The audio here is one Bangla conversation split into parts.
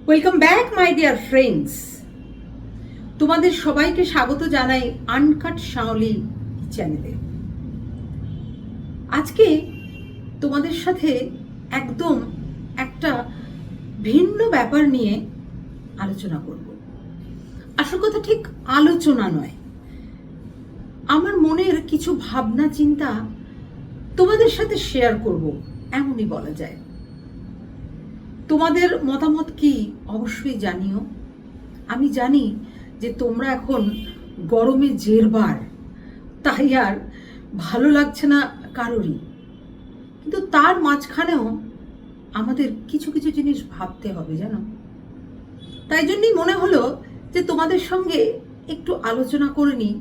Welcome back my dear friends. তোমাদের সবাইকে স্বাগত জানাই আনকাট শাওলি চ্যানেলে। আজকে তোমাদের সাথে একদম একটা ভিন্ন ব্যাপার নিয়ে আলোচনা করব। আসল কথা ঠিক আলোচনা নয়, আমার মনের কিছু ভাবনা চিন্তা তোমাদের সাথে শেয়ার করব, এমনই বলা যায়। তোমাদের মতামত কি অবশ্যই জানিও। আমি জানি যে তোমরা এখন গরমে জেরবার, তাই আর ভালো লাগছে না কারোরই, কিন্তু তার মাঝখানেও আমাদের কিছু কিছু জিনিস ভাবতে হবে, জানো। তাই জন্যই মনে হলো যে তোমাদের সঙ্গে একটু আলোচনা করে নিই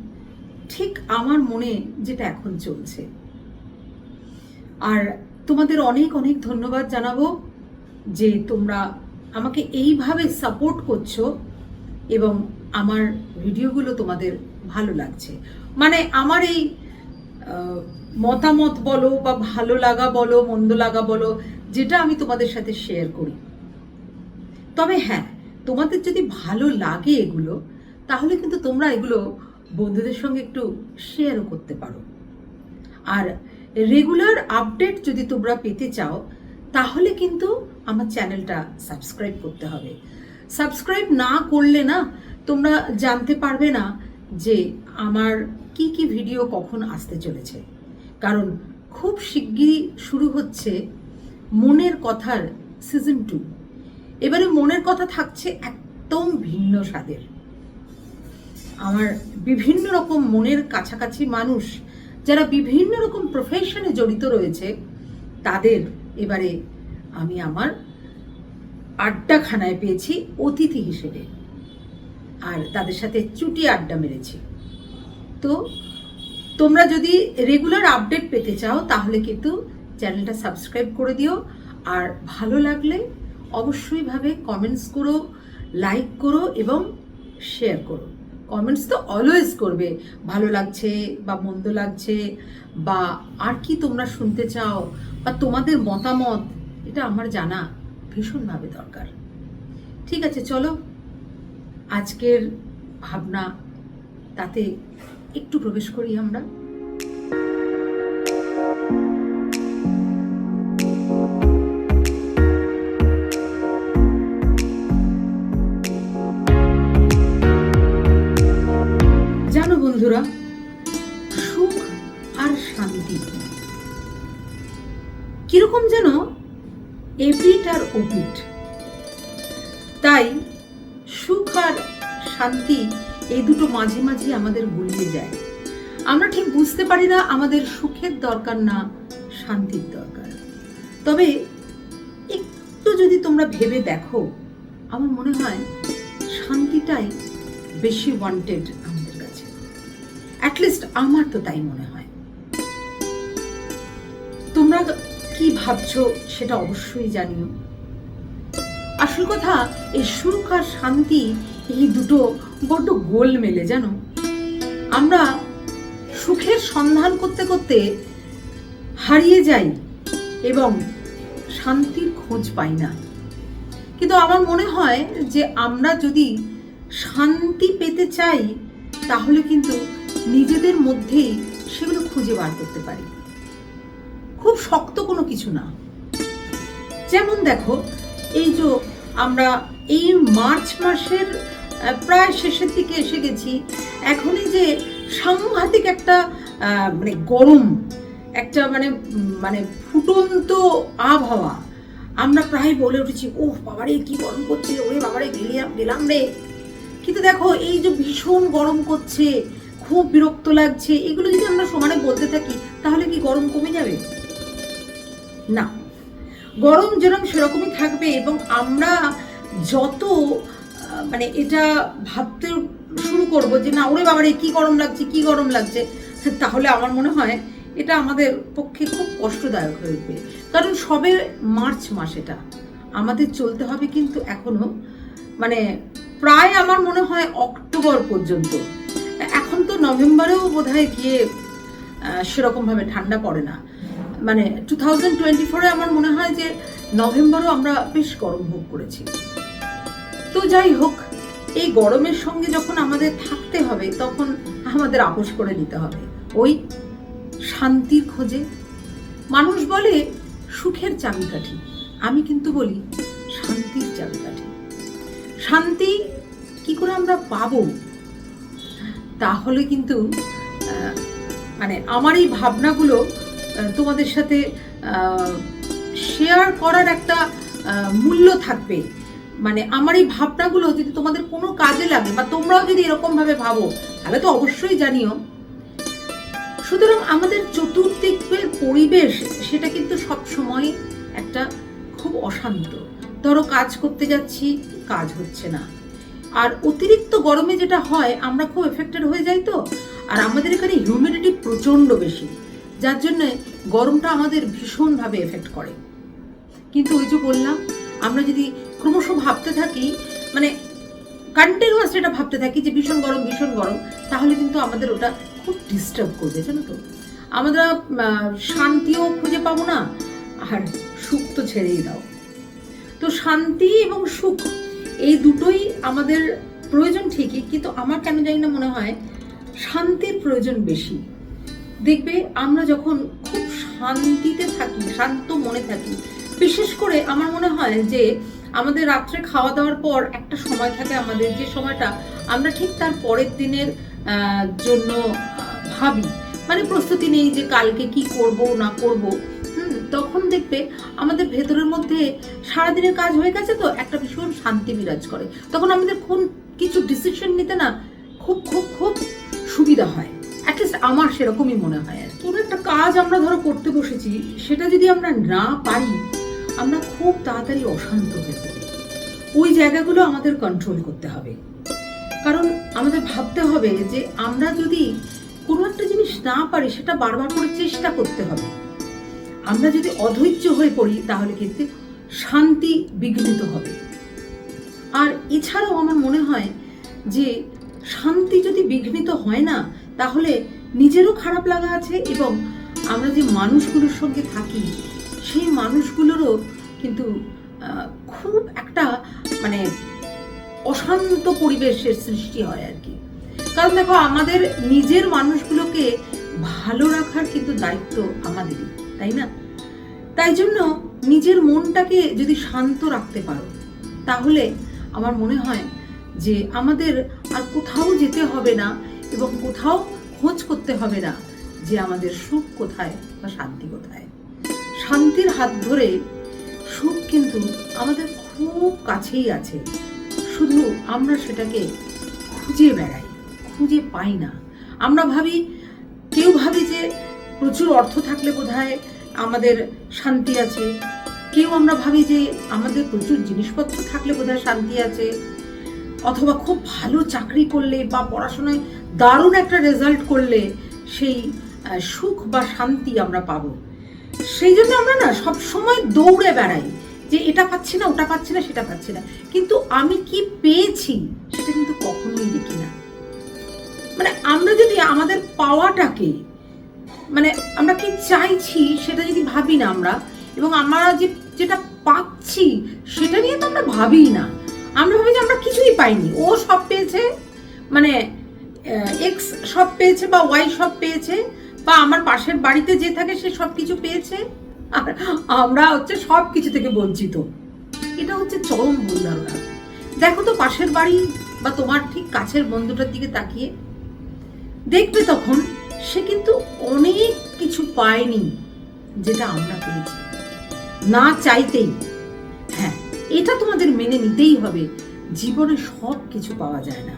ঠিক আমার মনে যেটা এখন চলছে। আর তোমাদের অনেক অনেক ধন্যবাদ জানাবো যে তোমরা আমাকে এইভাবে সাপোর্ট করছো এবং আমার ভিডিওগুলো তোমাদের ভালো লাগছে। মানে আমার এই মতামত বলো বা ভালো লাগা বলো মন্দ লাগা বলো, যেটা আমি তোমাদের সাথে শেয়ার করি। তবে হ্যাঁ, তোমাদের যদি ভালো লাগে এগুলো, তাহলে কিন্তু তোমরা এগুলো বন্ধুদের সঙ্গে একটু শেয়ারও করতে পারো। আর রেগুলার আপডেট যদি তোমরা পেতে চাও, তাহলে কিন্তু আমার চ্যানেলটা সাবস্ক্রাইব করতে হবে। সাবস্ক্রাইব না করলে না তোমরা জানতে পারবে না যে আমার কি কি ভিডিও কখন আসতে চলেছে। কারণ খুব শিগগিরই শুরু হচ্ছে মনের কথার সিজন 2। এবারে মনের কথা থাকছে একদম ভিন্ন স্বাদের। আমার বিভিন্ন রকম মনের কাছাকাছি মানুষ যারা বিভিন্ন রকম প্রফেশনে জড়িত রয়েছে, তাদের এবারে আমি আমার আড্ডাখানায় পেয়েছি অতিথি হিসেবে, আর তাদের সাথে চুটি আড্ডা মেরেছি। তো তোমরা যদি রেগুলার আপডেট পেতে চাও, তাহলে কিন্তু চ্যানেলটা সাবস্ক্রাইব করে দিও। আর ভালো লাগলে অবশ্যই ভাবে কমেন্টস করো, লাইক করো এবং শেয়ার করো। কমেন্টস তো অলওয়েজ করবে, ভালো লাগছে বা মন্দ লাগছে বা আর কি তোমরা শুনতে চাও বা তোমাদের মতামত, এটা আমার জানা ভীষণভাবে দরকার। ঠিক আছে, চলো আজকের ভাবনা তাতে একটু প্রবেশ করি আমরা। জানো বন্ধুরা, সুখ আর শান্তি কিরকম যেন এপিট আর ওপিট। তাই সুখ আর শান্তি এই দুটো মাঝে মাঝে আমাদের গুলিয়ে যায়। আমরা ঠিক বুঝতে পারি না আমাদের সুখের দরকার না শান্তির দরকার। তবে একটু যদি তোমরা ভেবে দেখো, আমার মনে হয় শান্তিটাই বেশি ওয়ান্টেড আমাদের কাছে। অ্যাটলিস্ট আমার তো তাই মনে হয়। তোমরা কি ভাবছো সেটা অবশ্যই জানিও। আসল কথা, এই সুখ আর শান্তি এই দুটো বড্ড গোলমেলে, জানো। আমরা সুখের সন্ধান করতে করতে হারিয়ে যাই এবং শান্তির খোঁজ পাই না। কিন্তু আমার মনে হয় যে আমরা যদি শান্তি পেতে চাই, তাহলে কিন্তু নিজেদের মধ্যেই সেগুলো খুঁজে বার করতে পারি। খুব শক্ত কোনো কিছু না। যেমন দেখো, এই যে আমরা এই মার্চ মাসের প্রায় শেষের দিকে এসে গেছি, এখনই যে সাংঘাতিক একটা মানে গরম, একটা মানে মানে ফুটন্ত আবহাওয়া, আমরা প্রায় বলে উঠেছি, ওহ বাবারে কি গরম করছে, ওরে বাবারে গেলাম রে। কিন্তু দেখো, এই যে ভীষণ গরম করছে, খুব বিরক্ত লাগছে, এগুলো যদি আমরা সমানে বলতে থাকি, তাহলে কি গরম কমে যাবে? না, গরম যেরকম সেরকমই থাকবে। এবং আমরা যত মানে এটা ভাবতে শুরু করব যে না, ওরে বাবারে কি গরম লাগছে, কি গরম লাগছে, তাহলে আমার মনে হয় এটা আমাদের পক্ষে খুব কষ্টদায়ক হয়ে উঠবে। কারণ সবে মার্চ মাস, এটা আমাদের চলতে হবে কিন্তু এখনো মানে প্রায় আমার মনে হয় অক্টোবর পর্যন্ত। এখন তো নভেম্বরেও বোধহয় গিয়ে সেরকমভাবে ঠান্ডা পড়ে না। মানে 2024-এ আমার মনে হয় যে নভেম্বরও আমরা বেশ গরম ভোগ করেছি। তো যাই হোক, এই গরমের সঙ্গে যখন আমাদের থাকতে হবে তখন আমাদের আপোষ করে নিতে হবে ওই শান্তির খোঁজে। মানুষ বলে সুখের চাবিকাঠি, আমি কিন্তু বলি শান্তির চাবিকাঠি। শান্তি কি করে আমরা পাবো? তাহলে কিন্তু মানে আমার এই ভাবনাগুলো তোমাদের সাথে শেয়ার করার একটা মূল্য থাকবে। মানে আমার এই ভাবনাগুলো যদি তোমাদের কোনো কাজে লাগে বা তোমরাও যদি এরকম ভাবে ভাবো তাহলে তো অবশ্যই জানিও। সুতরাং আমাদের চতুর্দিকের পরিবেশ সেটা কিন্তু সব সময় একটা খুব অশান্ত। ধরো কাজ করতে যাচ্ছি, কাজ হচ্ছে না, আর অতিরিক্ত গরমে যেটা হয় আমরা খুব এফেক্টেড হয়ে যাই। তো আর আমাদের এখানে হিউমিডিটি প্রচন্ড বেশি, যার জন্য গরমটা আমাদের ভীষণভাবে এফেক্ট করে। কিন্তু ওই যে বললাম, আমরা যদি ক্রমশ ভাবতে থাকি, মানে কন্টিনিউয়াস এটা ভাবতে থাকি যে ভীষণ গরম ভীষণ গরম, তাহলে কিন্তু আমাদের ওটা খুব ডিস্টার্ব করবে, জানো তো। আমরা শান্তিও খুঁজে পাবো না, আর সুখ তো ছেড়েই দাও। তো শান্তি এবং সুখ এই দুটোই আমাদের প্রয়োজন ঠিকই, কিন্তু আমার কেন জানি না মনে হয় শান্তির প্রয়োজন বেশি। দেখবে আমরা যখন খুব শান্তিতে থাকি, শান্ত মনে থাকি, বিশেষ করে আমার মনে হয় যে আমাদের রাত্রে খাওয়া দাওয়ার পর একটা সময় থাকে আমাদের, যে সময়টা আমরা ঠিক তার পরের দিনের জন্য ভাবি, মানে প্রস্তুতি নেই যে কালকে কি করব না করব। তখন দেখবে আমাদের ভেতরের মধ্যে সারাদিনের কাজ হয়ে গেছে, তো একটা ভীষণ শান্তি বিরাজ করে। তখন আমাদের কোন কিছু ডিসিশন নিতে না খুব খুব খুব সুবিধা হয়। অ্যাটলিস্ট আমার সেরকমই মনে হয়। আর কোনো একটা কাজ আমরা ধরো করতে বসেছি, সেটা যদি আমরা না পারি আমরা খুব তাড়াতাড়ি অশান্ত হয়ে পড়ি। ওই জায়গাগুলো আমাদের কন্ট্রোল করতে হবে, কারণ আমাদের ভাবতে হবে যে আমরা যদি কোনো একটা জিনিস না পারি সেটা বারবার করে চেষ্টা করতে হবে। আমরা যদি অধৈর্য হয়ে পড়ি তাহলে কিন্তু শান্তি বিঘ্নিত হবে। আর এছাড়াও আমার মনে হয় যে শান্তি যদি বিঘ্নিত হয় না, তাহলে নিজেরও খারাপ লাগা আছে, এবং আমরা যে মানুষগুলোর সঙ্গে থাকি সেই মানুষগুলোরও কিন্তু খুব একটা মানে অশান্ত পরিবেশের সৃষ্টি হয় আর কি। কারণ দেখো, আমাদের নিজের মানুষগুলোকে ভালো রাখার কিন্তু দায়িত্ব আমাদেরই, তাই না? তাই জন্য নিজের মনটাকে যদি শান্ত রাখতে পারো, তাহলে আমার মনে হয় যে আমাদের আর কোথাও যেতে হবে না, এবং কোথাও খোঁজ করতে হবে না যে আমাদের সুখ কোথায় বা শান্তি কোথায়। শান্তির হাত ধরে সুখ কিন্তু আমাদের খুব কাছেই আছে, শুধু আমরা সেটাকে খুঁজে বেড়াই, খুঁজে পাই না। আমরা ভাবি, কেউ ভাবি যে প্রচুর অর্থ থাকলে বোধহয় আমাদের শান্তি আছে, কেউ আমরা ভাবি যে আমাদের প্রচুর জিনিসপত্র থাকলে বোধহয় শান্তি আছে, অথবা খুব ভালো চাকরি করলে বা পড়াশোনায় দারুণ একটা রেজাল্ট করলে সেই সুখ বা শান্তি আমরা পাবো। সেই জন্য আমরা না সব সময় দৌড়ে বেড়াই যে এটা পাচ্ছি না, ওটা পাচ্ছি না, সেটা পাচ্ছি না, কিন্তু আমি কি পেয়েছি সেটা কিন্তু কখনোই দেখি না। মানে আমরা যদি আমাদের পাওয়াটাকে, মানে আমরা কি চাইছি সেটা যদি ভাবি না আমরা, এবং আমরা যেটা পাচ্ছি সেটা নিয়ে তো আমরা ভাবি না। আমরা ভাবি যে আমরা কিছুই পাইনি, ও সব পেয়েছে, মানে এক্স সব পেয়েছে বা ওয়াই সব পেয়েছে, বা আমার পাশের বাড়িতে যে থাকে সে সব কিছু পেয়েছে, আর আমরা হচ্ছে সব কিছু থেকে বঞ্চিত। এটা হচ্ছে চরম ভুল ধারণা। দেখো তো পাশের বাড়ি বা তোমার ঠিক কাছের বন্ধুটার দিকে তাকিয়ে দেখবে, তখন সে কিন্তু অনেক কিছু পায়নি যেটা আমরা পেয়েছি, না চাইতেই। হ্যাঁ, এটা তোমাদের মেনে নিতেই হবে, জীবনে সব কিছু পাওয়া যায় না,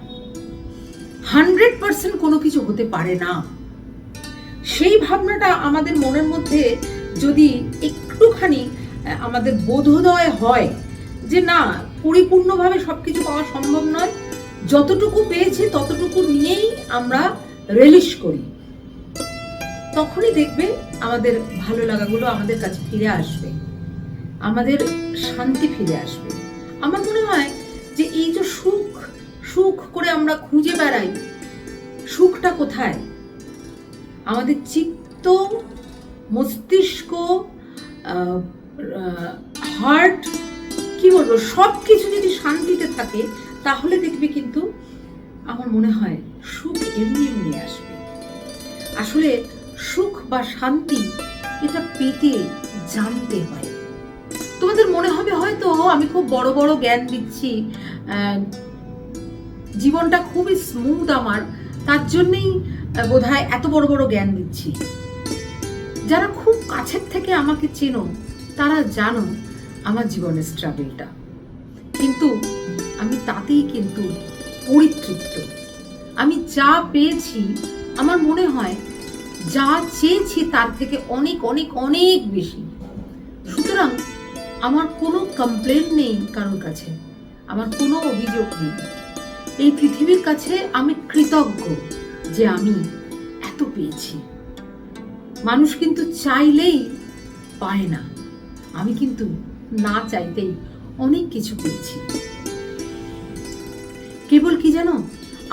100% কোনো কিছু হতে পারে না। সেই ভাবনাটা আমাদের মনের মধ্যে যদি একটুখানি আমাদের বোধোদয় হয় যে না, পরিপূর্ণভাবে সবকিছু পাওয়া সম্ভব নয়, যতটুকু পেয়েছি ততটুকু নিয়েই আমরা রিলিশ করি, তখনই দেখবে আমাদের ভালো লাগাগুলো আমাদের কাছে ফিরে আসবে, আমাদের শান্তি ফিরে আসবে। আমার মনে হয় যে এই যে সুখ সুখ করে আমরা খুঁজে বেড়াই, সুখটা কোথায়? আমাদের চিত্ত, মস্তিষ্ক, হার্ট, কি বলবো, সব কিছু যদি শান্তিতে থাকে তাহলে দেখবে কিন্তু আমার মনে হয় সুখ এমনি এমনি আসবে। আসলে সুখ বা শান্তি এটা পেতে জানতে হয়। তোমাদের মনে হবে হয়তো আমি খুব বড় বড় জ্ঞান দিচ্ছি, জীবনটা খুবই স্মুথ আমার, তার জন্যই বোধহয় এত বড় বড় জ্ঞান দিচ্ছি। যারা খুব কাছের থেকে আমাকে চেনো তারা জানো আমার জীবনের স্ট্রাগলটা, কিন্তু আমি তাতেই কিন্তু পরিতৃপ্ত। আমি যা পেয়েছি আমার মনে হয় যা চেয়েছি তার থেকে অনেক অনেক অনেক বেশি। সুতরাং আমার কোনো কমপ্লেন নেই কারোর কাছে, আমার কোনো অভিযোগ নেই। এই পৃথিবীর কাছে আমি কৃতজ্ঞ যে আমি এত পেয়েছি। মানুষ কিন্তু চাইলেই পায় না, আমি কিন্তু না চাইতেই অনেক কিছু পেয়েছি। কেবল কি জানো,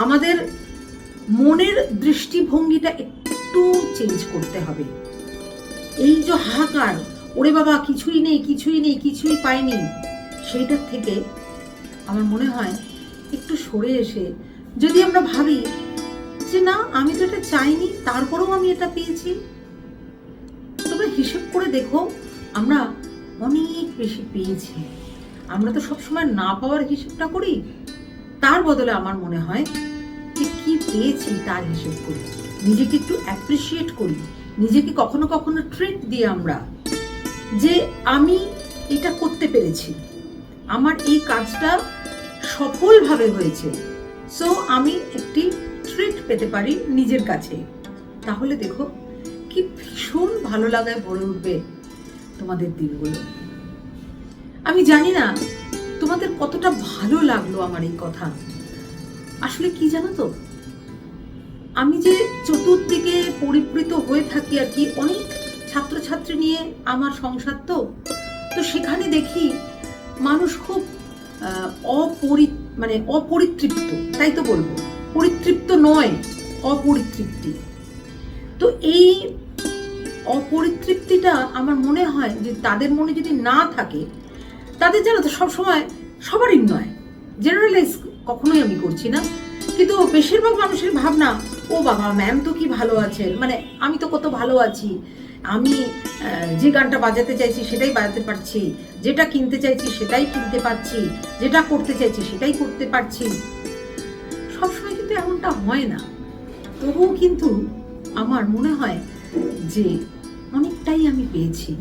আমাদের মনের দৃষ্টিভঙ্গিটা একটু চেঞ্জ করতে হবে। এই যে হাহাকার, ওরে বাবা কিছুই নেই কিছুই নেই কিছুই পাইনি, সেইটার থেকে আমার মনে হয় একটু সরে এসে যদি আমরা ভাবি যে না আমি তো এটা চাইনি তারপরেও আমি এটা পেয়েছি, তোমরা হিসেব করে দেখো আমরা অনেক বেশি পেয়েছি। আমরা তো সবসময় না পাওয়ার হিসেবটা করি, তার বদলে আমার মনে হয় যে কি পেয়েছি তার হিসেব করি, নিজেকে একটু অ্যাপ্রিসিয়েট করি, নিজেকে কখনো কখনো ট্রিট দিই আমরা যে আমি এটা করতে পেরেছি, আমার এই কাজটা সফলভাবে হয়েছে, সো আমি একটি ট্রিট পেতে পারি নিজের কাছে। তাহলে দেখো কি ভীষণ ভালো লাগায় ভরে উঠবে তোমাদের দিনগুলো। আমি জানি না তোমাদের কতটা ভালো লাগলো আমার এই কথা। আসলে কি জানো তো, আমি যে চতুর্দিকে পরিবৃত হয়ে থাকি আর কি, অনেক ছাত্রছাত্রী নিয়ে আমার সংসার, তো সেখানে দেখি মানুষ খুব অপরিতৃপ্ত, তাই তো বলবো, পরিতৃপ্ত নয়, অপরিতৃপ্তি। তো এই অপরিতৃপ্তিটা আমার মনে হয় যে তাদের মনে যদি না থাকে, তাদের জানো তো সবসময় সবারই নয়, জেনারেলাইজ কখনোই আমি করছি না, কিন্তু বেশিরভাগ মানুষের ভাবনা ও বাবা ম্যাম তো কি ভালো আছেন, মানে আমি তো কত ভালো আছি, আমি যে গানটা বাজাতে চাইছি সেটাই বাজাতে পারছি, যেটা কিনতে চাইছি সেটাই কিনতে পারছি, যেটা করতে চাইছি সেটাই করতে পারছি। সবসময় কিন্তু এমনটা হয় না, তবুও কিন্তু আমার মনে হয় যে অনেকটাই আমি পেয়েছি,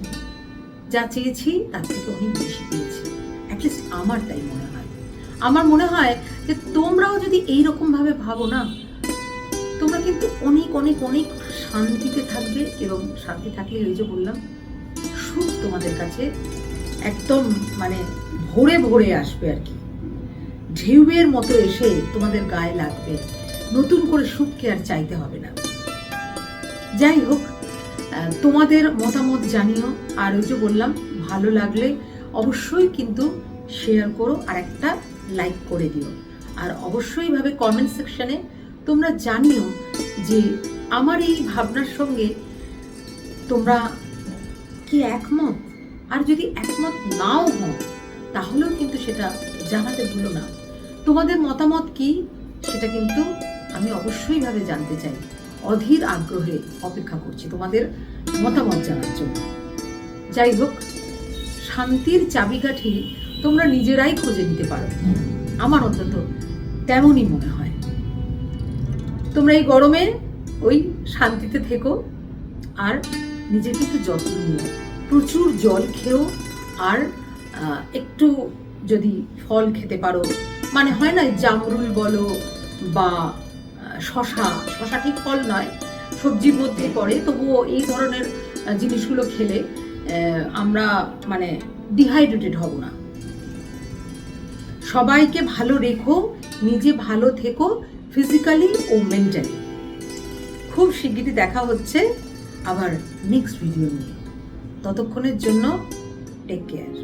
যা চেয়েছি তার থেকে অনেক বেশি পেয়েছি, অ্যাটলিস্ট আমার তাই মনে হয়। আমার মনে হয় যে তোমরাও যদি এইরকম ভাবে ভাবো না, তোমরা কিন্তু অনেক অনেক অনেক শান্তিতে থাকবে, এবং শান্তি থাকলে ওই যে বললাম সুখ তোমাদের কাছে একদম মানে ভরে ভরে আসবে আর কি, ঢেউয়ের মতো এসে তোমাদের গায়ে লাগবে, নতুন করে সুখকে আর চাইতে হবে না। যাই হোক, তোমাদের মতামত জানিও, আর ওই যে বললাম ভালো লাগলে অবশ্যই কিন্তু শেয়ার করো আর একটা লাইক করে দিও, আর অবশ্যই ভাবে কমেন্ট সেকশনে তোমরা জানিও যে আমার এই ভাবনার সঙ্গে তোমরা কি একমত, আর যদি একমত নাও হও তাহলেও কিন্তু সেটা জানাতে ভুলো না। তোমাদের মতামত কি সেটা কিন্তু আমি অবশ্যই ভাবে জানতে চাই, অধীর আগ্রহে অপেক্ষা করছি তোমাদের মতামত জানার জন্য। যাই হোক, শান্তির চাবিকাঠি তোমরা নিজেরাই খুঁজে নিতে পারো, আমার অন্তত তেমনই মনে হয়। তোমরা এই গরমে ওই শান্তিতে থেকো, আর নিজের কিন্তু যত্ন নিও, প্রচুর জল খেও, আর একটু যদি ফল খেতে পারো, মানে হয় না জামরুল বলো বা শশা ঠিক ফল নয়, সবজির মধ্যে পড়ে, তবুও এই ধরনের জিনিসগুলো খেলে আমরা মানে ডিহাইড্রেটেড হব না। সবাইকে ভালো রেখো, নিজে ভালো থেকো ফিজিক্যালি ও মেন্টালি। খুব শিগগিরই দেখা হচ্ছে আবার নেক্সট ভিডিও নিয়ে, ততক্ষণের জন্য টেক কেয়ার।